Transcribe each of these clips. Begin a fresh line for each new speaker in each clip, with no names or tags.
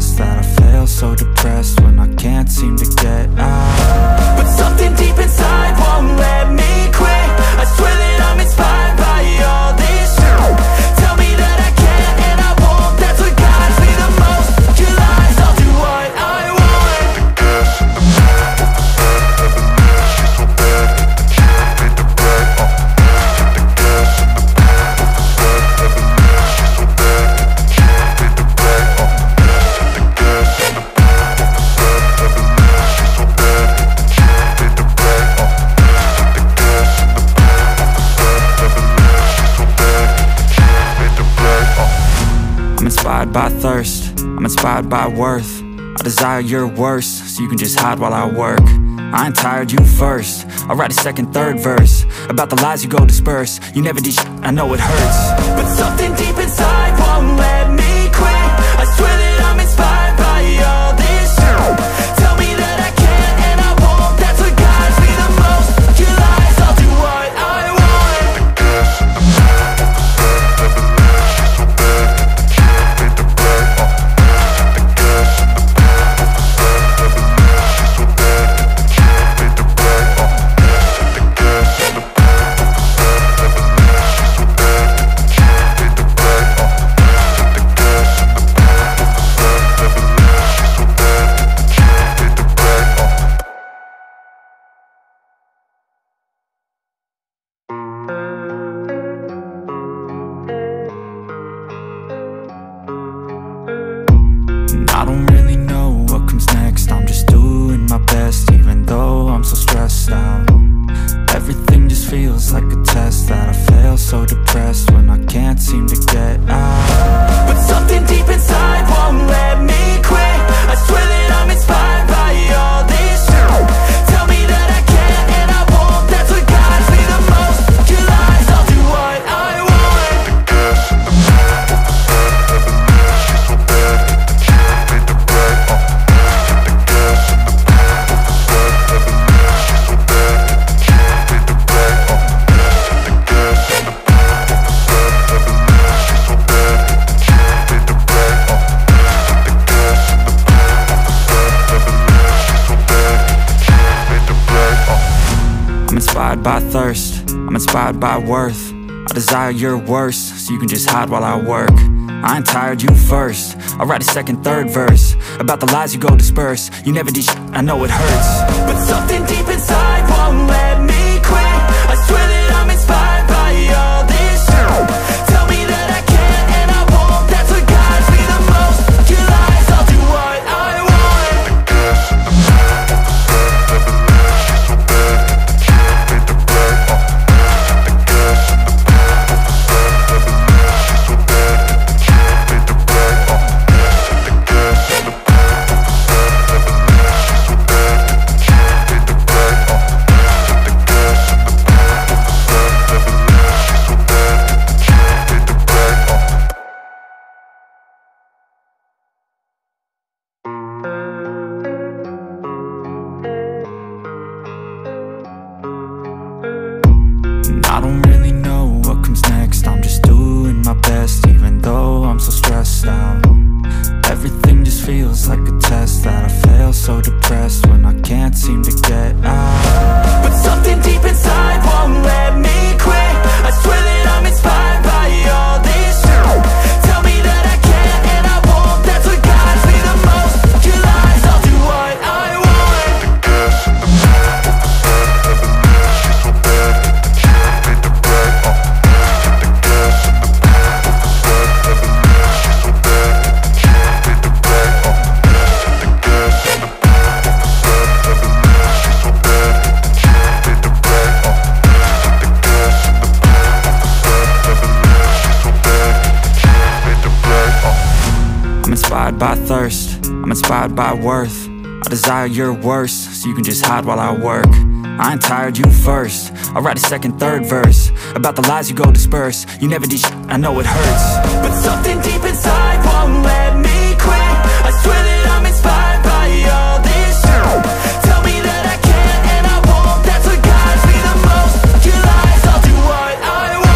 stressed that I fail, so depressed when I can't seem to get out. But something deep inside won't let me quit. I swear that I'm inspired by all this shit. Tell me that I can't and I won't. That's what guides me the most. Your lies, I'll do what I want. I'm inspired by thirst, I'm inspired by worth. I desire your worst, so you can just hide while I work. I ain't tired, you first. I'll write a second, third verse about the lies you go disperse. You never did shit, I know it hurts. But something deep inside won't let me quit. I swear that I'm inspired by all this shit. Tell me that I can't and I won't. That's what guides me the most. Your lies, I'll do what I want. I don't really know what comes next. I'm just doing my best, even though I'm so stressed out. Everything just feels like a test that I fail, so depressed when I can't seem to get out. But something deep inside won't let me quit. I swear that I'm inspired by all this shit. Tell me that I can't and I won't. That's what guides me the most. Your lies, I'll do what I want. I'm inspired by thirst, I'm inspired by worth. I desire your worst, so you can just hide while I work. I ain't tired, you first. I'll write a second, third verse about the lies you go disperse. You never did shit, I know it hurts. But something deep inside won't let me quit. I swear that I'm inspired by all this shit. Tell me that I can't and I won't. That's what guides me the most. Your lies, I'll do what I want. I don't really know what comes next. I'm just doing my best, even though I'm so stressed out. Everything just feels like a test that I fail, so depressed when I can't seem to get out. But something deep inside won't let me quit. I swear that I'm inspired by all this shit. Tell me that I can't and I won't. That's what guides me the most. Your lies, I'll do what I want. I'm inspired by thirst, I'm inspired by worth. I desire your worst, so you can just hide while I work. I ain't tired, you first. I'll write a second, third verse about the lies you go disperse. You never did shit, I know it hurts. But something deep inside won't let me quit. I swear that I'm inspired by all this shit. Tell me that I can't and I won't. That's what guides me the most. Your lies, I'll do what I want.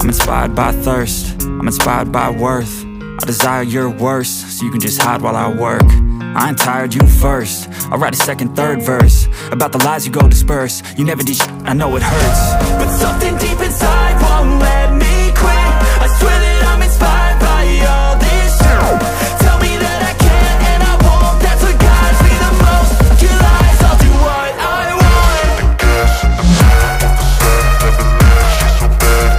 I'm inspired by thirst, I'm inspired by worth. I desire your worst, so you can just hide while I work. I ain't tired, you first. I'll write a second, third verse about the lies you go disperse. You never did shit, I know it hurts, but something deep inside won't let me quit. I swear that I'm inspired by all this shit. Tell me that I can't and I won't. That's what guides me the most. Your lies, I'll do what I want. The gas in the back of the set, never leave, she's so bad.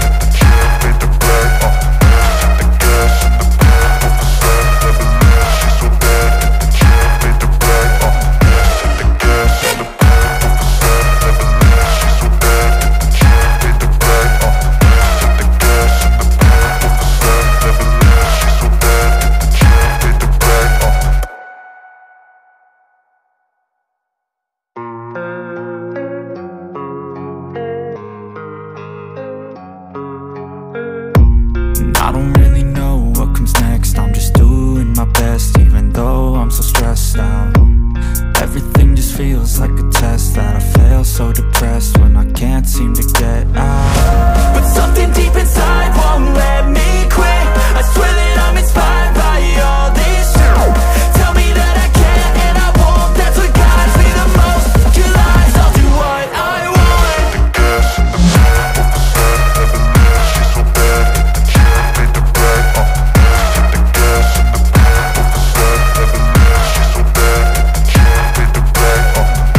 so depressed when I can't seem to get out. But something deep inside won't let me quit. I swear that I'm inspired by all this shit. Tell me that I can't and I won't. That's what guides me the most. Your lies, I'll do what I want. The gas in the back of the sun, never knew she's so bad. She made the brag, the gas in the back of the sun, never knew she's so bad. She made the brag, the gas in the back of the sun,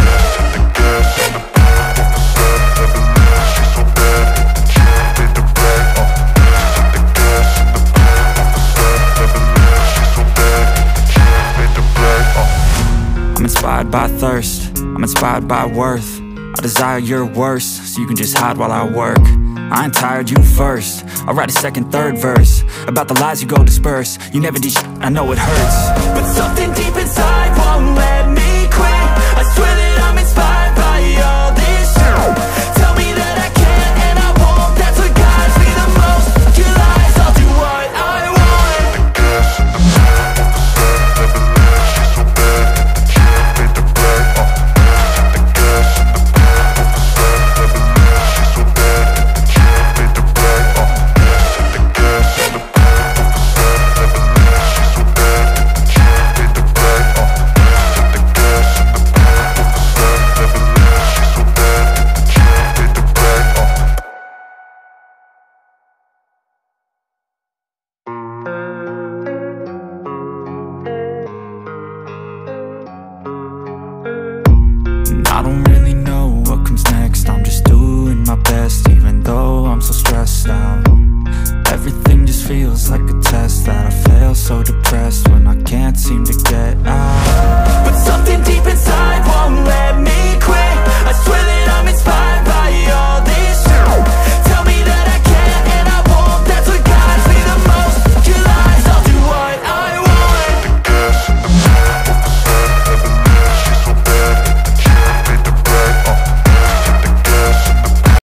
never knew she's so bad. She made the brag, the gas in the back of the sun, never knew she's so bad. She made the brag. I'm inspired by thirst, I'm inspired by worth. I desire your worst, so you can just hide while I work. I ain't tired, you first. I'll write a second, third verse about the lies you go disperse. You never did shit, I know it hurts. But something deep inside won't let me quit. I swear that I'm inspired by all this shit. Tell me that I can't and I won't. That's what guides me the most. Your lies, I'll do what I want. The gas in the back of the sun, never knew she's so bad. She made the brag, the gas in the back of the sun, never knew she's so bad. She made the brag, the gas in the back of the sun, never knew she's so bad. She made the brag, the gas in the back of the sun, never knew she's so bad. She made the brag. And I don't really know what comes next. I'm just doing my best, even though I'm so stressed out. Everything just feels like a test that I fail, so depressed when I can't seem to get out. But something deep inside won't let